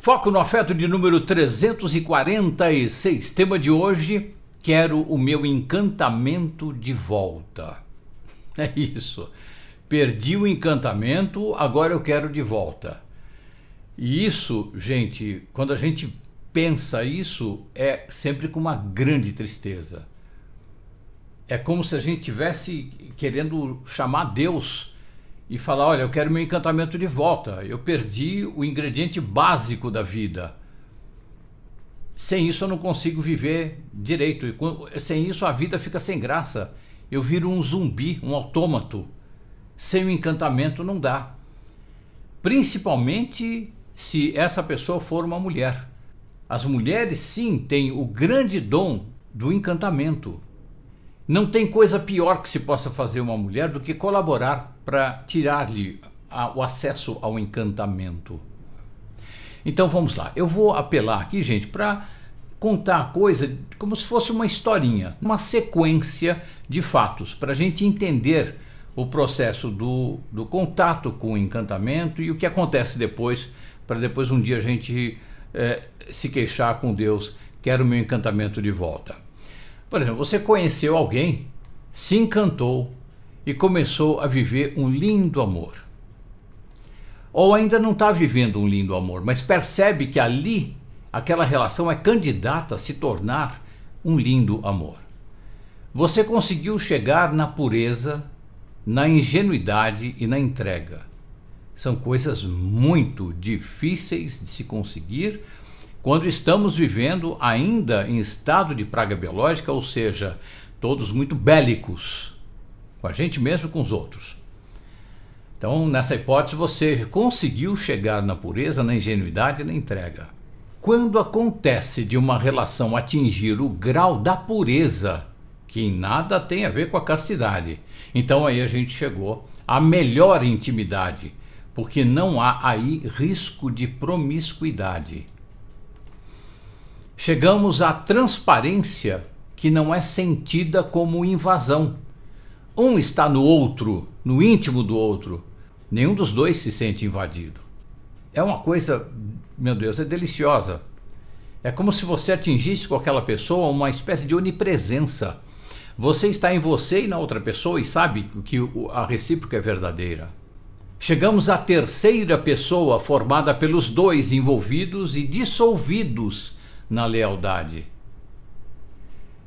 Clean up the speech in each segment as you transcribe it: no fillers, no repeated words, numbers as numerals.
Foco no afeto de número 346. Tema de hoje: quero o meu encantamento de volta. É isso. Perdi o encantamento, agora eu quero de volta. E isso, gente, quando a gente pensa isso, é sempre com uma grande tristeza. É como se a gente estivesse querendo chamar Deus e falar: olha, eu quero meu encantamento de volta. Eu perdi o ingrediente básico da vida. Sem isso eu não consigo viver direito. E sem isso a vida fica sem graça. Eu viro um zumbi, um autômato. Sem o encantamento não dá. Principalmente se essa pessoa for uma mulher. As mulheres sim têm o grande dom do encantamento. Não tem coisa pior que se possa fazer uma mulher do que colaborar para tirar-lhe o acesso ao encantamento. Então vamos lá, eu vou apelar aqui, gente, para contar a coisa como se fosse uma historinha, uma sequência de fatos, para a gente entender o processo do contato com o encantamento e o que acontece depois, para depois um dia a gente se queixar com Deus: quero o meu encantamento de volta. Por exemplo, você conheceu alguém, se encantou e começou a viver um lindo amor. Ou ainda não está vivendo um lindo amor, mas percebe que ali, aquela relação é candidata a se tornar um lindo amor. Você conseguiu chegar na pureza, na ingenuidade e na entrega. São coisas muito difíceis de se conseguir quando estamos vivendo ainda em estado de praga biológica, ou seja, todos muito bélicos, com a gente mesmo e com os outros. Então, nessa hipótese, você conseguiu chegar na pureza, na ingenuidade e na entrega. Quando acontece de uma relação atingir o grau da pureza, que em nada tem a ver com a castidade, então aí a gente chegou à melhor intimidade, porque não há aí risco de promiscuidade. Chegamos à transparência, que não é sentida como invasão. Um está no outro, no íntimo do outro. Nenhum dos dois se sente invadido. É uma coisa, meu Deus, é deliciosa. É como se você atingisse com aquela pessoa uma espécie de onipresença. Você está em você e na outra pessoa e sabe que a recíproca é verdadeira. Chegamos à terceira pessoa, formada pelos dois envolvidos e dissolvidos na lealdade.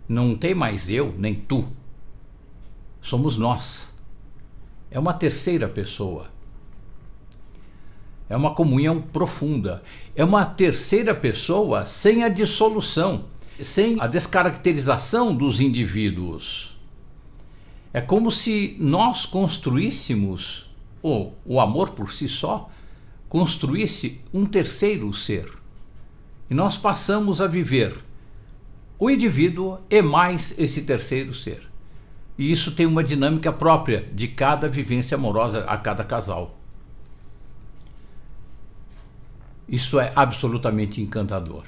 Não tem mais eu nem tu. Somos nós. É uma terceira pessoa. É uma comunhão profunda. É uma terceira pessoa sem a dissolução, sem a descaracterização dos indivíduos. É como se nós construíssemos, ou o amor por si só, construísse um terceiro ser. E nós passamos a viver o indivíduo e mais esse terceiro ser. E isso tem uma dinâmica própria de cada vivência amorosa a cada casal. Isso é absolutamente encantador.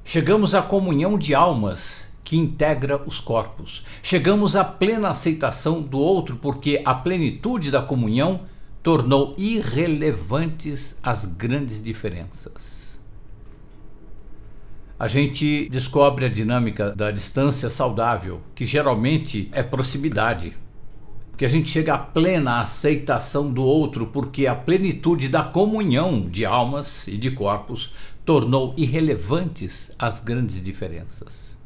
Chegamos à comunhão de almas que integra os corpos. Chegamos à plena aceitação do outro, porque a plenitude da comunhão tornou irrelevantes as grandes diferenças. A gente descobre a dinâmica da distância saudável, que geralmente é proximidade. Porque a gente chega à plena aceitação do outro, porque a plenitude da comunhão de almas e de corpos tornou irrelevantes as grandes diferenças.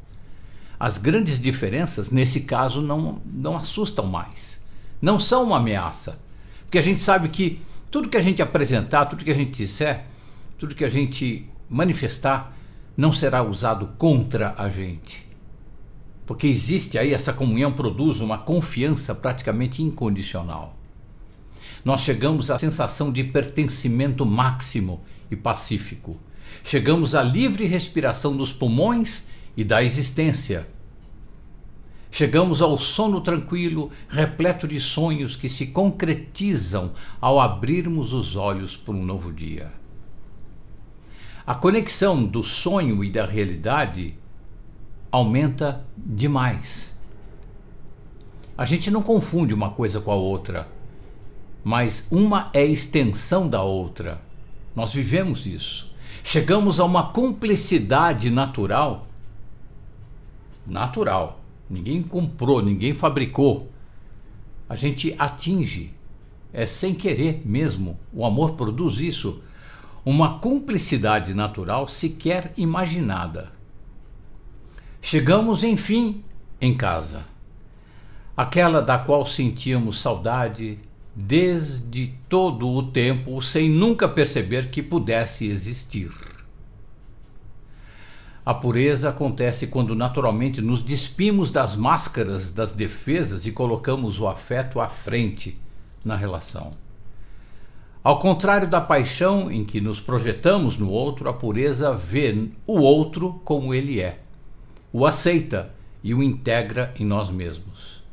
As grandes diferenças, nesse caso, não assustam mais. Não são uma ameaça. Porque a gente sabe que tudo que a gente apresentar, tudo que a gente disser, tudo que a gente manifestar, não será usado contra a gente. Porque existe aí, essa comunhão produz uma confiança praticamente incondicional. Nós chegamos à sensação de pertencimento máximo e pacífico. Chegamos à livre respiração dos pulmões e da existência. Chegamos ao sono tranquilo, repleto de sonhos que se concretizam ao abrirmos os olhos para um novo dia. A conexão do sonho e da realidade aumenta demais. A gente não confunde uma coisa com a outra, mas uma é extensão da outra. Nós vivemos isso. Chegamos a uma cumplicidade natural. Natural. Ninguém comprou, ninguém fabricou. A gente atinge, é sem querer mesmo. O amor produz isso. Uma cumplicidade natural sequer imaginada. Chegamos, enfim, em casa. Aquela da qual sentíamos saudade desde todo o tempo, sem nunca perceber que pudesse existir. A pureza acontece quando naturalmente nos despimos das máscaras das defesas e colocamos o afeto à frente na relação. Ao contrário da paixão em que nos projetamos no outro, a pureza vê o outro como ele é, o aceita e o integra em nós mesmos.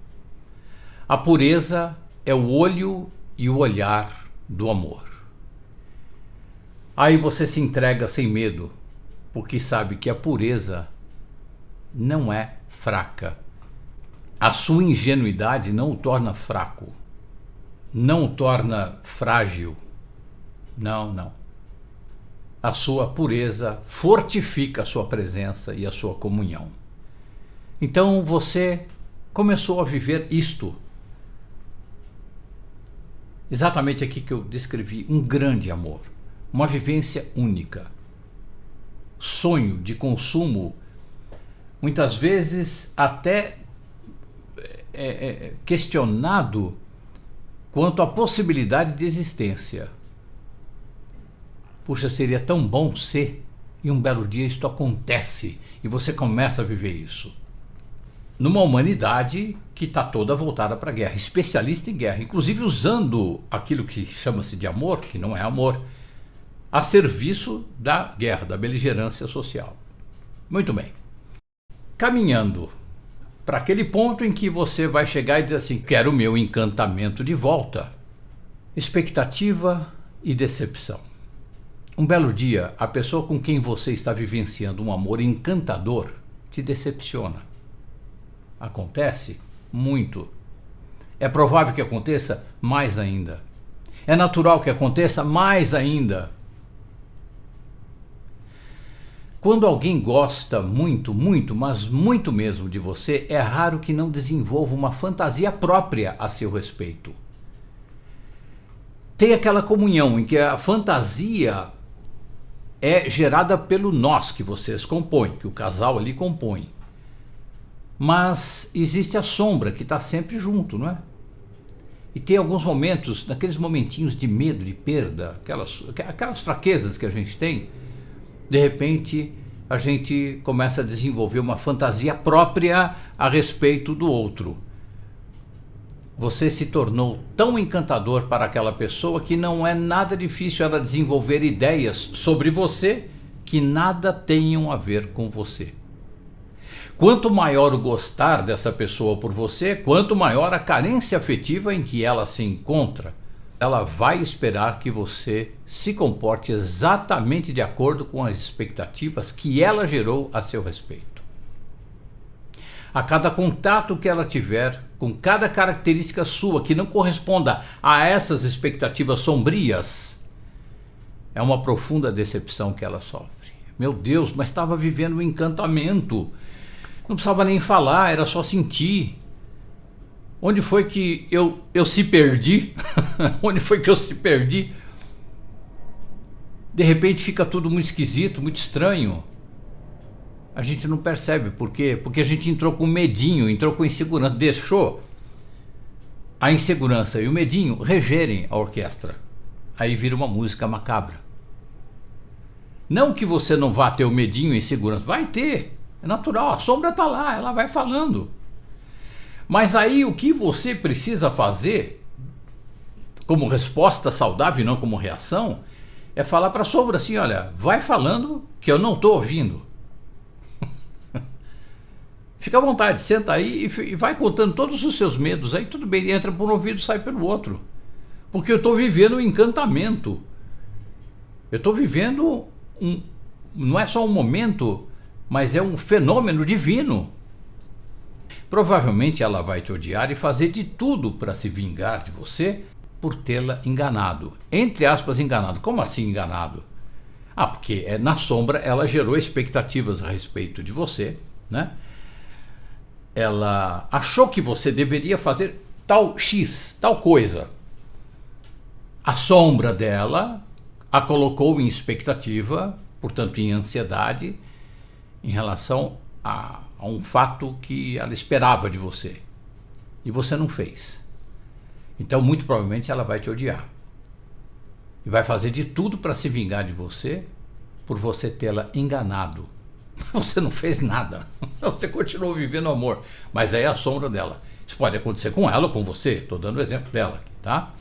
A pureza é o olho e o olhar do amor. Aí você se entrega sem medo, porque sabe que a pureza não é fraca. A sua ingenuidade não o torna fraco, não o torna frágil. Não, não. A sua pureza fortifica a sua presença e a sua comunhão. Então você começou a viver isto. Exatamente aqui que eu descrevi, um grande amor, uma vivência única. Sonho de consumo, muitas vezes até questionado quanto à possibilidade de existência. Puxa, seria tão bom ser, e um belo dia isto acontece, e você começa a viver isso. Numa humanidade que está toda voltada para a guerra, especialista em guerra, inclusive usando aquilo que chama-se de amor, que não é amor, a serviço da guerra, da beligerância social. Muito bem. Caminhando para aquele ponto em que você vai chegar e dizer assim, quero o meu encantamento de volta. Expectativa e decepção. Um belo dia, a pessoa com quem você está vivenciando um amor encantador te decepciona. Acontece? Muito. É provável que aconteça? Mais ainda. É natural que aconteça? Mais ainda. Quando alguém gosta muito, muito, mas muito mesmo de você, é raro que não desenvolva uma fantasia própria a seu respeito. Tem aquela comunhão em que a fantasia é gerada pelo nós que vocês compõem, que o casal ali compõe. Mas existe a sombra que está sempre junto, não é? E tem alguns momentos, naqueles momentinhos de medo, de perda, aquelas fraquezas que a gente tem, de repente a gente começa a desenvolver uma fantasia própria a respeito do outro. Você se tornou tão encantador para aquela pessoa que não é nada difícil ela desenvolver ideias sobre você que nada tenham a ver com você. Quanto maior o gostar dessa pessoa por você, quanto maior a carência afetiva em que ela se encontra, ela vai esperar que você se comporte exatamente de acordo com as expectativas que ela gerou a seu respeito. A cada contato que ela tiver, com cada característica sua que não corresponda a essas expectativas sombrias, é uma profunda decepção que ela sofre. Meu Deus, mas estava vivendo um encantamento. Não precisava nem falar, era só sentir. Onde foi que eu se perdi? Onde foi que eu se perdi? De repente fica tudo muito esquisito, muito estranho. A gente não percebe por quê? Porque a gente entrou com medinho, entrou com insegurança, deixou a insegurança e o medinho regerem a orquestra. Aí vira uma música macabra. Não que você não vá ter o medinho e insegurança, vai ter, é natural, a sombra está lá, ela vai falando. Mas aí o que você precisa fazer, como resposta saudável e não como reação, é falar para a sombra assim, olha, vai falando que eu não estou ouvindo. Fica à vontade, senta aí e vai contando todos os seus medos, aí tudo bem, entra por um ouvido e sai pelo outro. Porque eu estou vivendo um encantamento. Eu estou vivendo não é só um momento, mas é um fenômeno divino. Provavelmente ela vai te odiar e fazer de tudo para se vingar de você por tê-la enganado. Entre aspas, enganado. Como assim enganado? Porque na sombra ela gerou expectativas a respeito de você, né? Ela achou que você deveria fazer tal X, tal coisa. A sombra dela a colocou em expectativa, portanto em ansiedade, em relação a um fato que ela esperava de você. E você não fez. Então muito provavelmente ela vai te odiar. E vai fazer de tudo para se vingar de você, por você tê-la enganado. Você não fez nada. Você continuou vivendo amor. Mas aí é a sombra dela. Isso pode acontecer com ela ou com você. Estou dando o exemplo dela, tá?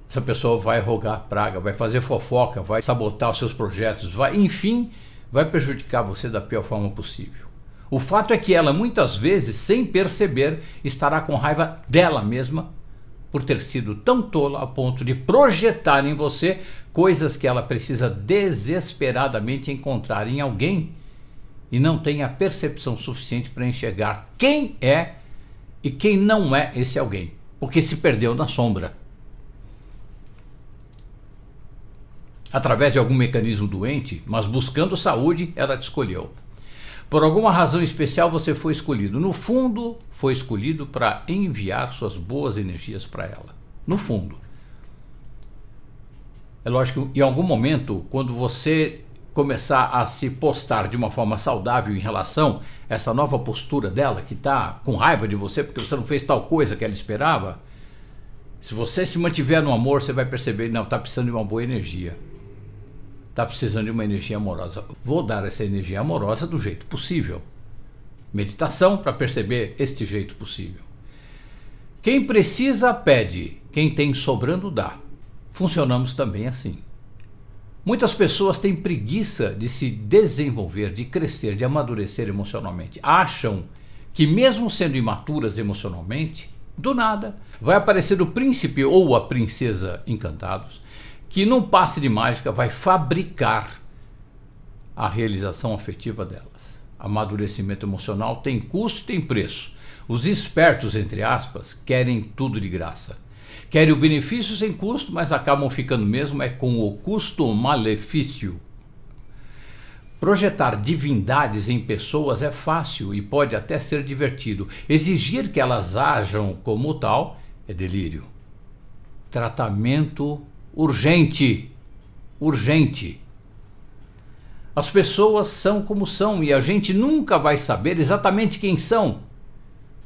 Essa pessoa vai rogar praga, vai fazer fofoca, vai sabotar os seus projetos, enfim, vai prejudicar você da pior forma possível. O fato é que ela, muitas vezes, sem perceber, estará com raiva dela mesma por ter sido tão tola a ponto de projetar em você coisas que ela precisa desesperadamente encontrar em alguém e não tem a percepção suficiente para enxergar quem é e quem não é esse alguém, porque se perdeu na sombra. Através de algum mecanismo doente, mas buscando saúde, ela te escolheu. Por alguma razão especial você foi escolhido. No fundo, foi escolhido para enviar suas boas energias para ela. No fundo. É lógico que em algum momento, quando você começar a se postar de uma forma saudável em relação a essa nova postura dela, que está com raiva de você porque você não fez tal coisa que ela esperava, se você se mantiver no amor, você vai perceber, não, está precisando de uma boa energia. Está precisando de uma energia amorosa. Vou dar essa energia amorosa do jeito possível. Meditação para perceber este jeito possível. Quem precisa, pede. Quem tem sobrando, dá. Funcionamos também assim. Muitas pessoas têm preguiça de se desenvolver, de crescer, de amadurecer emocionalmente. Acham que mesmo sendo imaturas emocionalmente, do nada, vai aparecer o príncipe ou a princesa encantados, que num passe de mágica vai fabricar a realização afetiva delas. Amadurecimento emocional tem custo e tem preço. Os espertos, entre aspas, querem tudo de graça. Querem o benefício sem custo, mas acabam ficando mesmo com o custo-malefício. Projetar divindades em pessoas é fácil e pode até ser divertido. Exigir que elas ajam como tal é delírio. Tratamento urgente. Urgente. As pessoas são como são e a gente nunca vai saber exatamente quem são.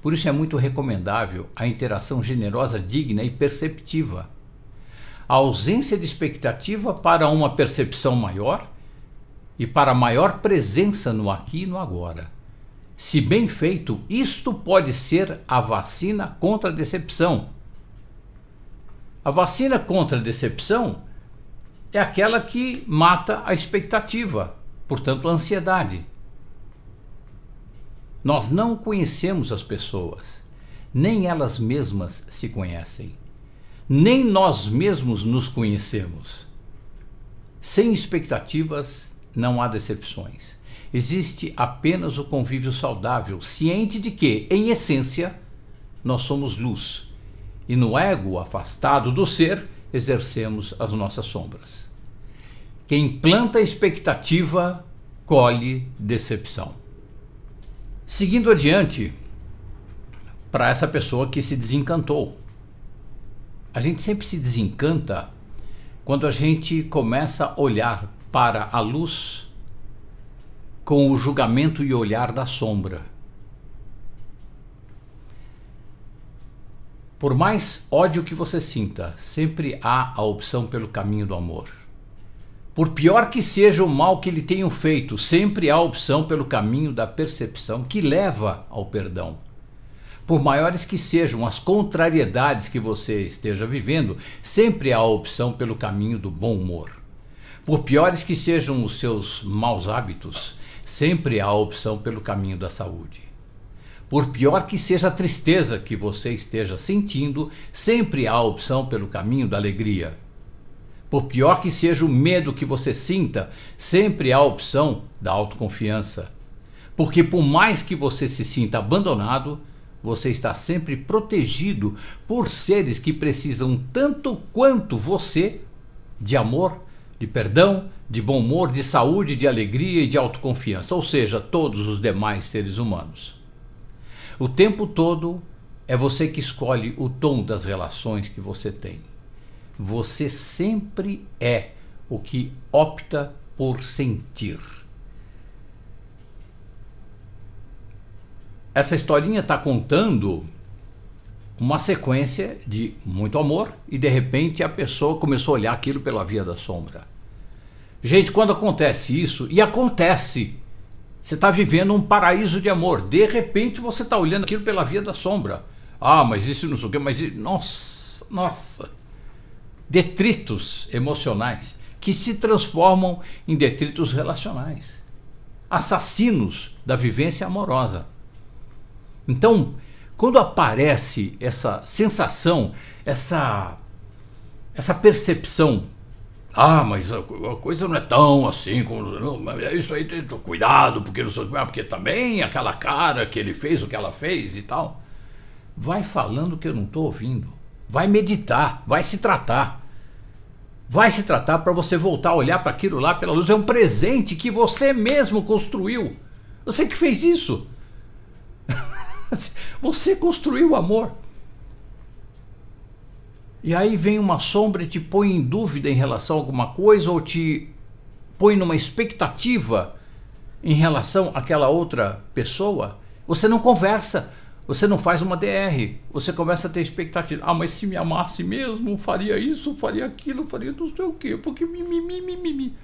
Por isso é muito recomendável a interação generosa, digna e perceptiva. A ausência de expectativa para uma percepção maior e para maior presença no aqui e no agora. Se bem feito, isto pode ser a vacina contra a decepção. A vacina contra a decepção é aquela que mata a expectativa, portanto a ansiedade. Nós não conhecemos as pessoas, nem elas mesmas se conhecem, nem nós mesmos nos conhecemos. Sem expectativas não há decepções. Existe apenas o convívio saudável, ciente de que, em essência, nós somos luz. E no ego afastado do ser, exercemos as nossas sombras. Quem planta expectativa, colhe decepção. Seguindo adiante, para essa pessoa que se desencantou. A gente sempre se desencanta quando a gente começa a olhar para a luz com o julgamento e olhar da sombra. Por mais ódio que você sinta, sempre há a opção pelo caminho do amor. Por pior que seja o mal que lhe tenham feito, sempre há a opção pelo caminho da percepção que leva ao perdão. Por maiores que sejam as contrariedades que você esteja vivendo, sempre há a opção pelo caminho do bom humor. Por piores que sejam os seus maus hábitos, sempre há a opção pelo caminho da saúde. Por pior que seja a tristeza que você esteja sentindo, sempre há a opção pelo caminho da alegria. Por pior que seja o medo que você sinta, sempre há a opção da autoconfiança. Porque por mais que você se sinta abandonado, você está sempre protegido por seres que precisam tanto quanto você de amor de perdão, de bom humor, de saúde, de alegria e de autoconfiança, ou seja, todos os demais seres humanos. O tempo todo é você que escolhe o tom das relações que você tem. Você sempre é o que opta por sentir. Essa historinha está contando uma sequência de muito amor e de repente a pessoa começou a olhar aquilo pela via da sombra. Gente, quando acontece isso, e acontece, você está vivendo um paraíso de amor, de repente você está olhando aquilo pela via da sombra. Ah, mas isso não sei o que, mas nossa, detritos emocionais que se transformam em detritos relacionais, assassinos da vivência amorosa. Então, quando aparece essa sensação, essa percepção, ah, mas a coisa não é tão assim, isso aí tem cuidado, porque não sei, porque também aquela cara que ele fez, o que ela fez e tal. Vai falando que eu não estou ouvindo. Vai meditar, vai se tratar. Vai se tratar para você voltar a olhar para aquilo lá pela luz. É um presente que você mesmo construiu. Você que fez isso. Você construiu o amor. E aí vem uma sombra e te põe em dúvida em relação a alguma coisa, ou te põe numa expectativa em relação àquela outra pessoa. Você não conversa, você não faz uma DR, você começa a ter expectativa. Ah, mas se me amasse mesmo, faria isso, faria aquilo, faria não sei o quê, porque mimimi.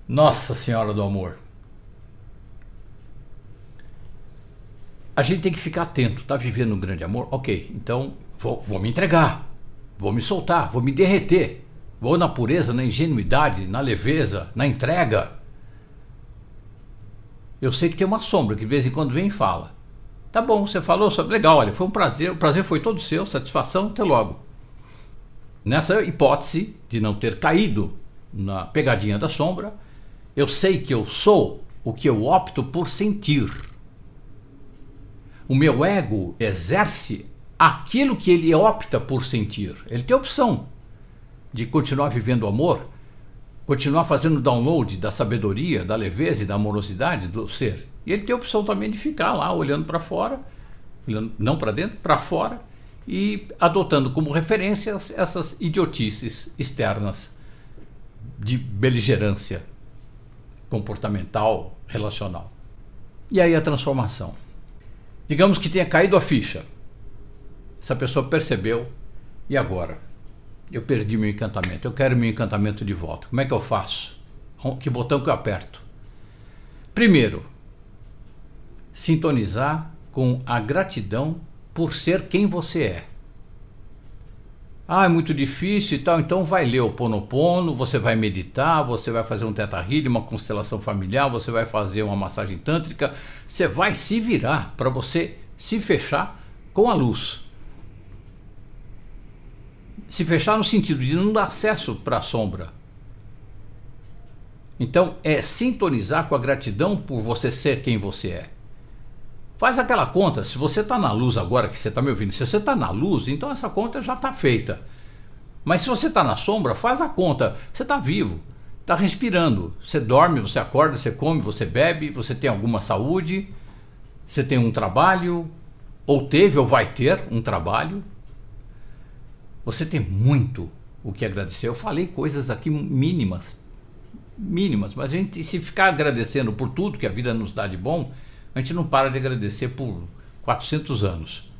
Nossa Senhora do Amor. A gente tem que ficar atento. Tá vivendo um grande amor? Ok, então vou me entregar, vou me soltar, vou me derreter, vou na pureza, na ingenuidade, na leveza, na entrega. Eu sei que tem uma sombra que de vez em quando vem e fala. Tá bom, você falou, legal, olha, foi um prazer, o prazer foi todo seu, satisfação, até logo. Nessa hipótese de não ter caído na pegadinha da sombra, eu sei que eu sou o que eu opto por sentir. O meu ego exerce aquilo que ele opta por sentir. Ele tem a opção de continuar vivendo o amor, continuar fazendo download da sabedoria, da leveza e da amorosidade do ser. E ele tem a opção também de ficar lá olhando para fora, olhando, não para dentro, para fora, e adotando como referência essas idiotices externas de beligerância comportamental, relacional. E aí a transformação. Digamos que tenha caído a ficha. Essa pessoa percebeu, e agora? Eu perdi meu encantamento, eu quero meu encantamento de volta. Como é que eu faço? Que botão que eu aperto? Primeiro, sintonizar com a gratidão por ser quem você é. Ah, é muito difícil e tal, então vai ler o Ho'oponopono, você vai meditar, você vai fazer um Theta Healing, uma constelação familiar, você vai fazer uma massagem tântrica, você vai se virar para você se fechar com a luz. Se fechar no sentido de não dar acesso para a sombra. Então é sintonizar com a gratidão por você ser quem você é. Faz aquela conta, se você está na luz agora que você está me ouvindo, se você está na luz, então essa conta já está feita. Mas se você está na sombra, faz a conta, você está vivo, está respirando, você dorme, você acorda, você come, você bebe, você tem alguma saúde, você tem um trabalho, ou teve ou vai ter um trabalho. Você tem muito o que agradecer. Eu falei coisas aqui mínimas, mas a gente, se ficar agradecendo por tudo que a vida nos dá de bom, a gente não para de agradecer por 400 anos.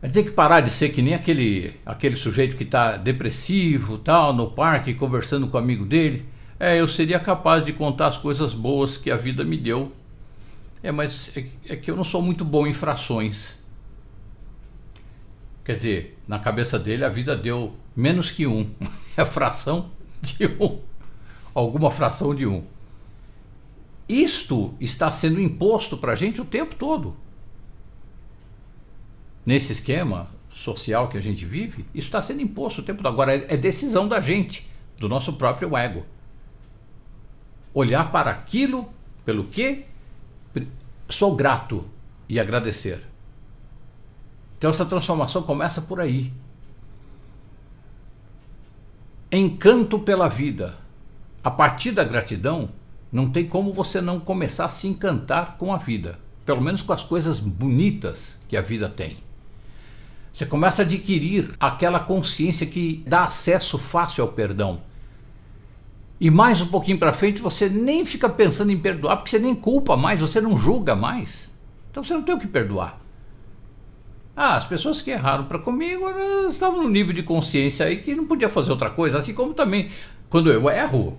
A gente tem que parar de ser que nem aquele sujeito que está depressivo, tal, no parque, conversando com o amigo dele. Eu seria capaz de contar as coisas boas que a vida me deu. Mas é que eu não sou muito bom em frações. Quer dizer, na cabeça dele a vida deu menos que 1. É a fração de 1. Alguma fração de 1. Isto está sendo imposto para a gente o tempo todo. Nesse esquema social que a gente vive, isso está sendo imposto o tempo todo. Agora é decisão da gente, do nosso próprio ego. Olhar para aquilo pelo que sou grato e agradecer. Então essa transformação começa por aí. Encanto pela vida. A partir da gratidão, não tem como você não começar a se encantar com a vida. Pelo menos com as coisas bonitas que a vida tem. Você começa a adquirir aquela consciência que dá acesso fácil ao perdão. E mais um pouquinho para frente você nem fica pensando em perdoar, porque você nem culpa mais, você não julga mais. Então você não tem o que perdoar. As pessoas que erraram para comigo, elas estavam num nível de consciência aí que não podia fazer outra coisa. Assim como também, quando eu erro,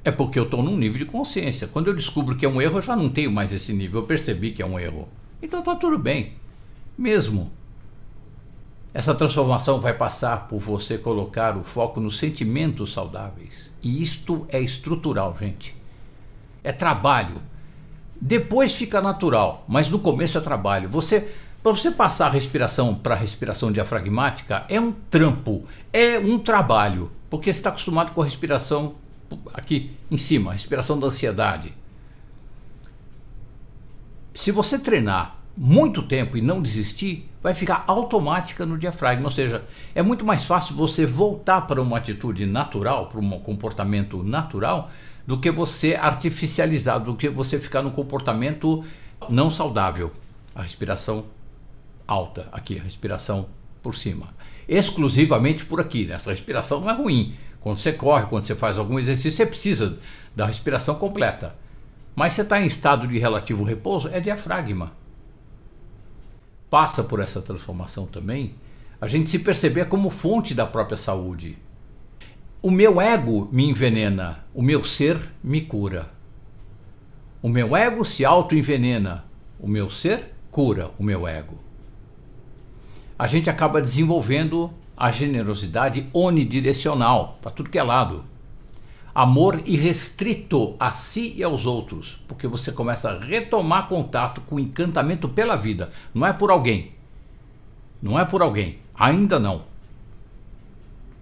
é porque eu estou num nível de consciência. Quando eu descubro que é um erro, eu já não tenho mais esse nível. Eu percebi que é um erro. Então está tudo bem. Mesmo. Essa transformação vai passar por você colocar o foco nos sentimentos saudáveis. E isto é estrutural, gente. É trabalho. Depois fica natural, mas no começo é trabalho. Para você passar a respiração para a respiração diafragmática, é um trampo, é um trabalho. Porque você está acostumado com a respiração aqui em cima, a respiração da ansiedade. Se você treinar muito tempo e não desistir, vai ficar automática no diafragma, ou seja, é muito mais fácil você voltar para uma atitude natural, para um comportamento natural, do que você artificializar, do que você ficar no comportamento não saudável. A respiração alta, aqui, a respiração por cima. Exclusivamente por aqui, né? Essa respiração não é ruim. Quando você corre, quando você faz algum exercício, você precisa da respiração completa. Mas você está em estado de relativo repouso, é diafragma. Passa por essa transformação também, a gente se perceber como fonte da própria saúde. O meu ego me envenena, o meu ser me cura. O meu ego se auto-envenena, o meu ser cura o meu ego. A gente acaba desenvolvendo a generosidade onidirecional, para tudo que é lado. Amor irrestrito a si e aos outros, porque você começa a retomar contato com o encantamento pela vida. Não é por alguém. Não é por alguém. Ainda não.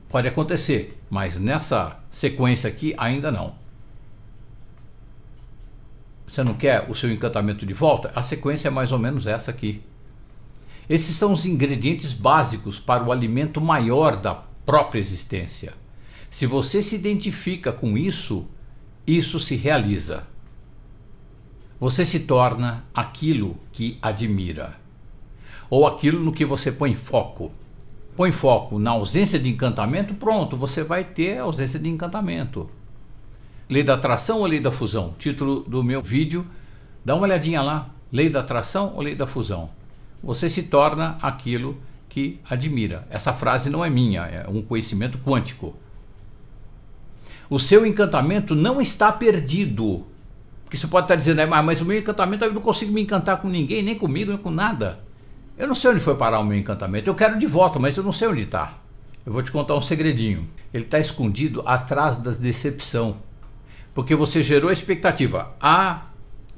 Pode acontecer, mas nessa sequência aqui ainda não. Você não quer o seu encantamento de volta? A sequência é mais ou menos essa aqui. Esses são os ingredientes básicos para o alimento maior da própria existência. Se você se identifica com isso, isso se realiza. Você se torna aquilo que admira. Ou aquilo no que você põe foco. Põe foco na ausência de encantamento, pronto, você vai ter ausência de encantamento. Lei da atração ou lei da fusão? Título do meu vídeo, dá uma olhadinha lá. Lei da atração ou lei da fusão? Você se torna aquilo que admira. Essa frase não é minha, é um conhecimento quântico. O seu encantamento não está perdido. Porque você pode estar dizendo, mas o meu encantamento, eu não consigo me encantar com ninguém, nem comigo, nem com nada. Eu não sei onde foi parar o meu encantamento. Eu quero de volta, mas eu não sei onde está. Eu vou te contar um segredinho. Ele está escondido atrás da decepção. Porque você gerou expectativa. A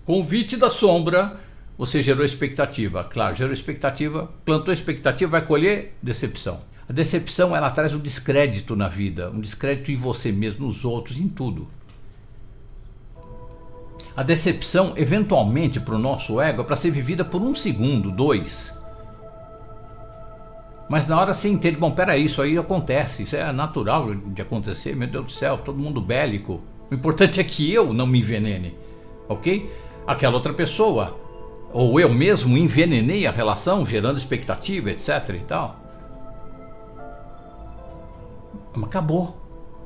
convite da sombra, você gerou expectativa. Claro, gerou expectativa, plantou expectativa, vai colher decepção. A decepção, ela traz um descrédito na vida, um descrédito em você mesmo, nos outros, em tudo. A decepção, eventualmente, para o nosso ego, é para ser vivida por 1 segundo, 2. Mas na hora você entende, bom, peraí, isso aí acontece, isso é natural de acontecer, meu Deus do céu, todo mundo bélico. O importante é que eu não me envenene, ok? Aquela outra pessoa, ou eu mesmo envenenei a relação, gerando expectativa, etc e tal. Mas acabou.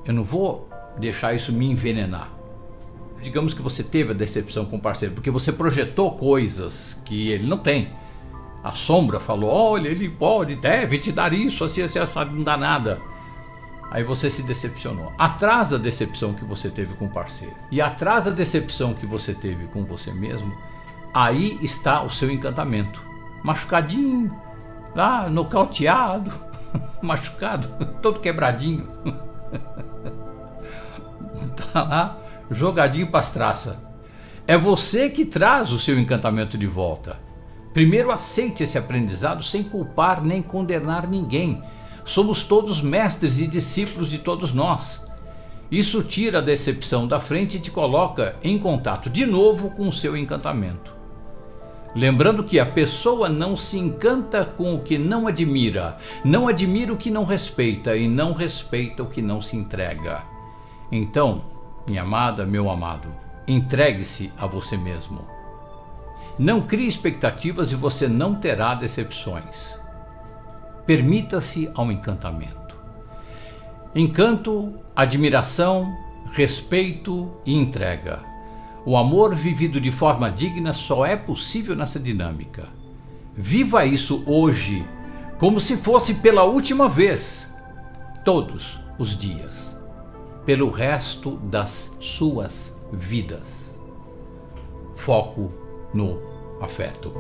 Eu não vou deixar isso me envenenar. Digamos que você teve a decepção com o parceiro, porque você projetou coisas que ele não tem. A sombra falou, olha, ele pode, deve te dar isso, assim, não dá nada. Aí você se decepcionou. Atrás da decepção que você teve com o parceiro e atrás da decepção que você teve com você mesmo, aí está o seu encantamento. Machucadinho, lá, nocauteado, machucado, todo quebradinho. Tá lá, jogadinho para as traças. É você que traz o seu encantamento de volta. Primeiro aceite esse aprendizado sem culpar nem condenar ninguém. Somos todos mestres e discípulos de todos nós. Isso tira a decepção da frente e te coloca em contato de novo com o seu encantamento. Lembrando que a pessoa não se encanta com o que não admira, não admira o que não respeita e não respeita o que não se entrega. Então, minha amada, meu amado, entregue-se a você mesmo. Não crie expectativas e você não terá decepções. Permita-se ao encantamento. Encanto, admiração, respeito e entrega. O amor vivido de forma digna só é possível nessa dinâmica. Viva isso hoje, como se fosse pela última vez, todos os dias, pelo resto das suas vidas. Foco no afeto.